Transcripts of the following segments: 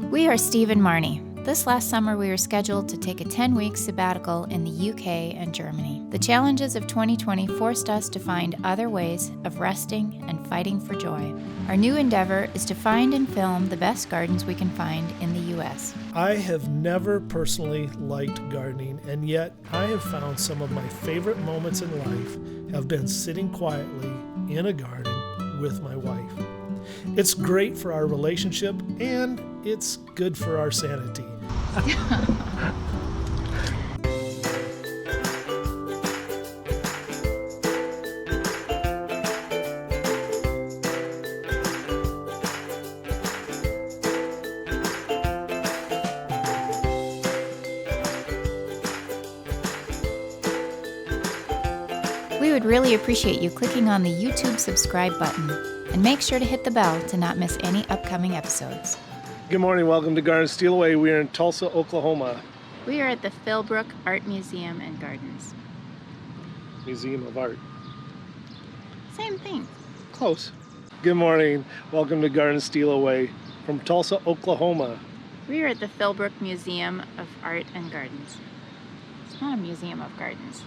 We are Steve and Marnie. This last summer, we were scheduled to take a 10-week sabbatical in the UK and Germany. The challenges of 2020 forced us to find other ways of resting and fighting for joy. Our new endeavor is to find and film the best gardens we can find in the U.S. I have never personally liked gardening, and yet I have found some of my favorite moments in life have been sitting quietly in a garden with my wife. It's great for our relationship, and it's good for our sanity. We would really appreciate you clicking on the YouTube subscribe button, and make sure to hit the bell to not miss any upcoming episodes. Good morning, welcome to Garden Steal Away. We are in Tulsa, Oklahoma. We are at the Philbrook Art Museum and Gardens. Museum of Art. Same thing. Close. Good morning, welcome to Garden Steal Away from Tulsa, Oklahoma. We are at the Philbrook Museum of Art and Gardens. It's not a museum of gardens.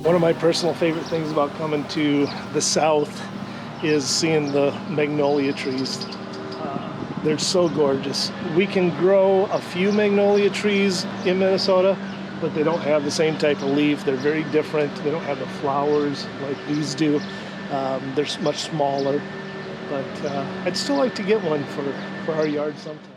One of my personal favorite things about coming to the south is seeing the magnolia trees. They're so gorgeous. We can grow a few magnolia trees in Minnesota, but they don't have the same type of leaf. They're very different. They don't have the flowers like these do. They're much smaller, but I'd still like to get one for our yard sometime.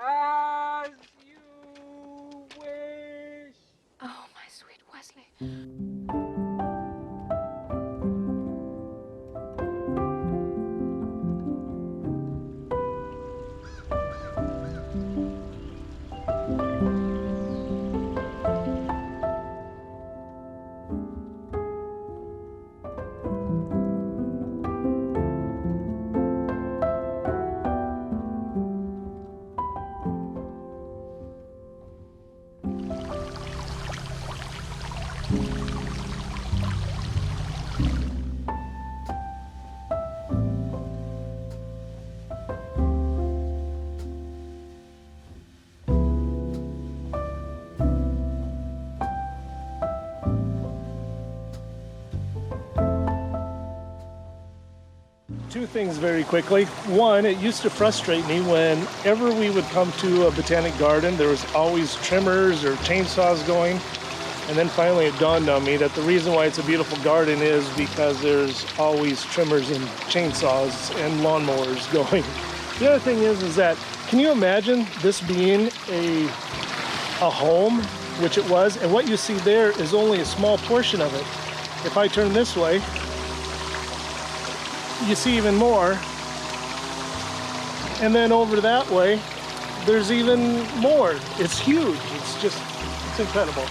As you wish. Oh, my sweet Wesley. Two things very quickly. One, it used to frustrate me whenever we would come to a botanic garden, there was always trimmers or chainsaws going. And then finally it dawned on me that the reason why it's a beautiful garden is because there's always trimmers and chainsaws and lawnmowers going. The other thing is that, can you imagine this being a home, which it was, and what you see there is only a small portion of it. If I turn this way, you see even more, and then over that way there's even more. It's huge. It's incredible.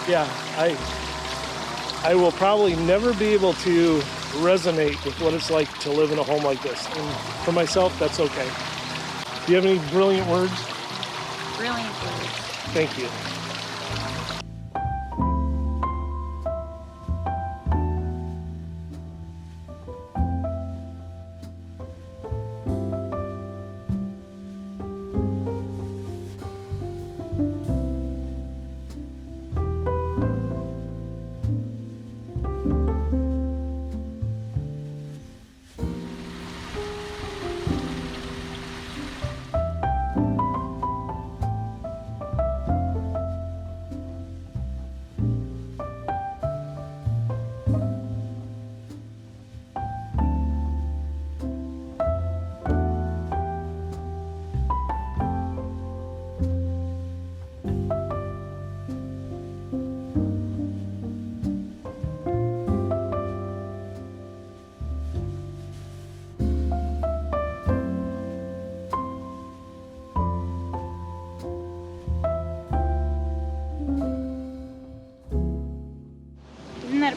Yeah, I will probably never be able to resonate with what it's like to live in a home like this, and for myself that's okay. Do you have any brilliant words? Brilliant words. Thank you.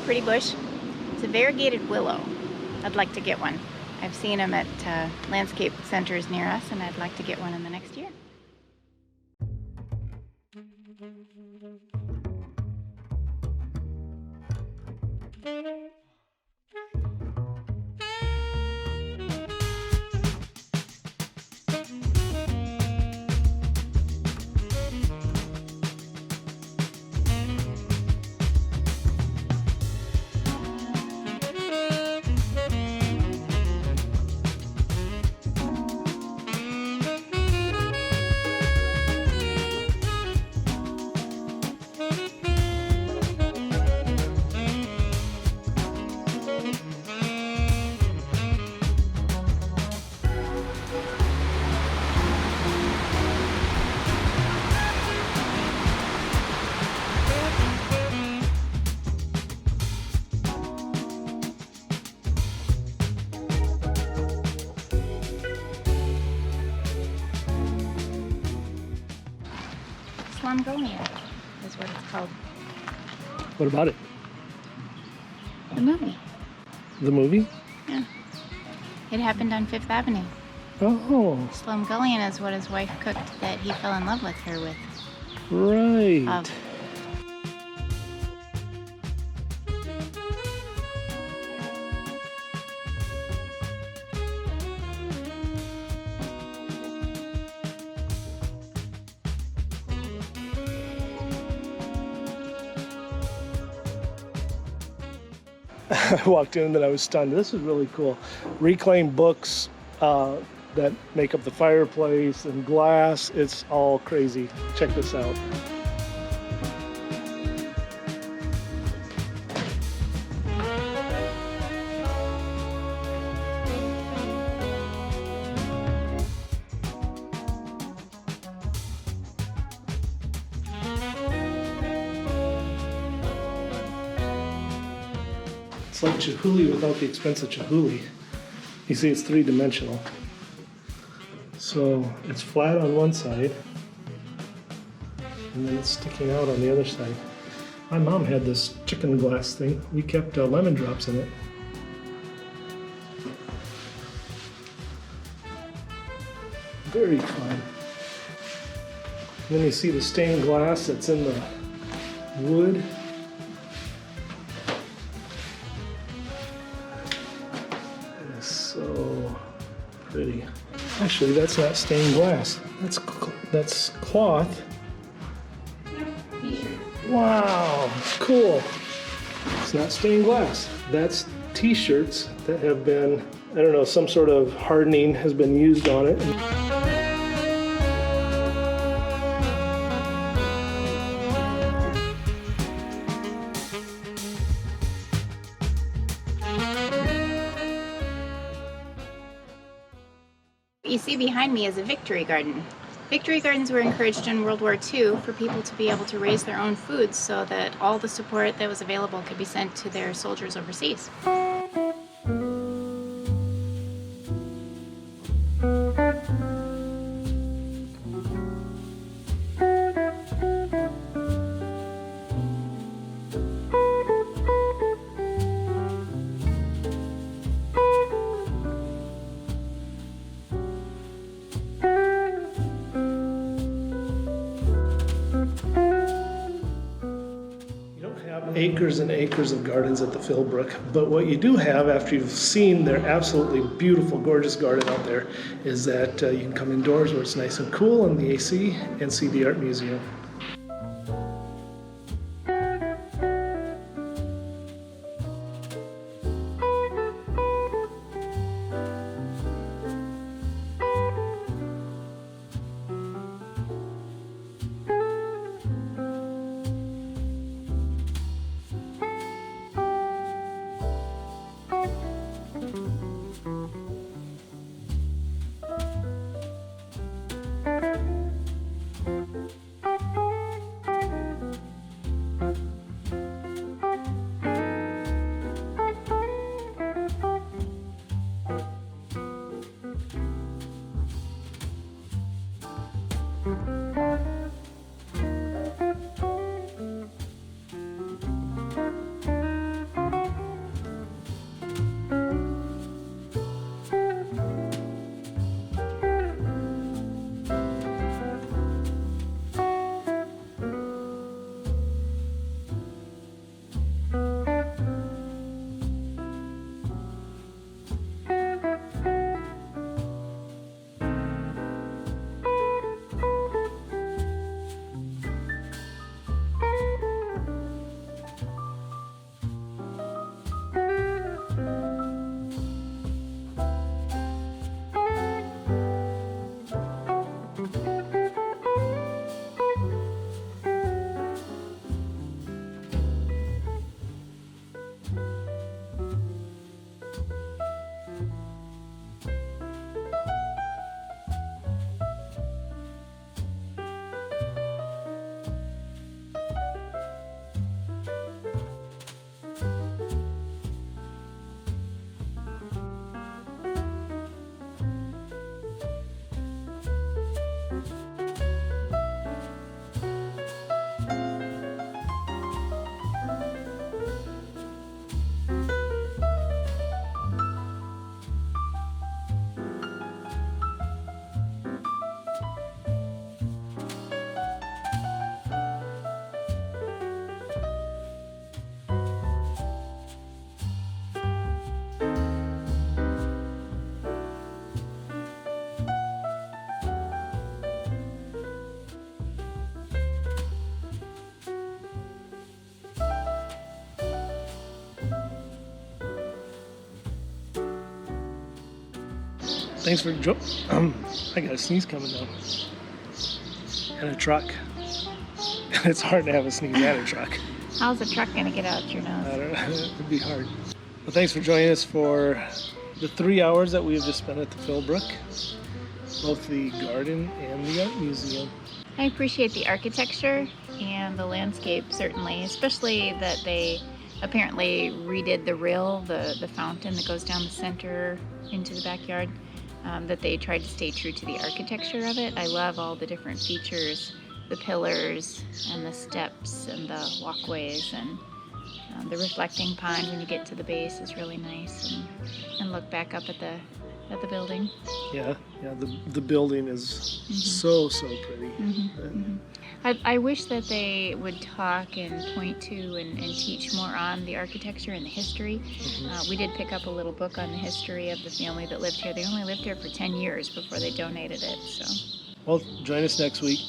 pretty bush. It's a variegated willow. I'd like to get one. I've seen them at landscape centers near us, and I'd like to get one in the next year. Magnolia is what it's called. What about it? The movie. The movie? Yeah. It happened on Fifth Avenue. Oh. Slumgullion is what his wife cooked that he fell in love with her with. Right. I walked in and I was stunned. This is really cool. Reclaimed books that make up the fireplace and glass. It's all crazy. Check this out. It's like Chihuly without the expense of Chihuly. You see, it's three-dimensional. So it's flat on one side, and then it's sticking out on the other side. My mom had this chicken glass thing. We kept lemon drops in it. Very fun. Then you see the stained glass that's in the wood. So pretty. Actually, that's not stained glass. That's cloth. Wow, cool. It's not stained glass. That's t-shirts that have been, I don't know, some sort of hardening has been used on it. What you see behind me is a victory garden. Victory gardens were encouraged in World War II for people to be able to raise their own foods so that all the support that was available could be sent to their soldiers overseas. Acres and acres of gardens at the Philbrook, but what you do have after you've seen their absolutely beautiful, gorgeous garden out there is that you can come indoors where it's nice and cool in the AC and see the art museum. Thanks for I got a sneeze coming down. And a truck. It's hard to have a sneeze and a truck. How's a truck going to get out your nose? I don't know. It'd be hard. Well, thanks for joining us for the 3 hours that we have just spent at the Philbrook, both the garden and the art museum. I appreciate the architecture and the landscape, certainly, especially that they apparently redid the rill, the fountain that goes down the center into the backyard, that they tried to stay true to the architecture of it. I love all the different features, the pillars and the steps and the walkways, and the reflecting pond when you get to the base is really nice, and look back up at the building. Yeah, the building is so pretty. I wish that they would talk and point to and teach more on the architecture and the history. We did pick up a little book on the history of the family that lived here. They only lived here for 10 years before they donated it. So, well, join us next week.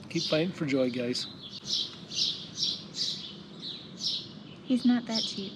Keep fighting for joy, guys. He's not that cheap.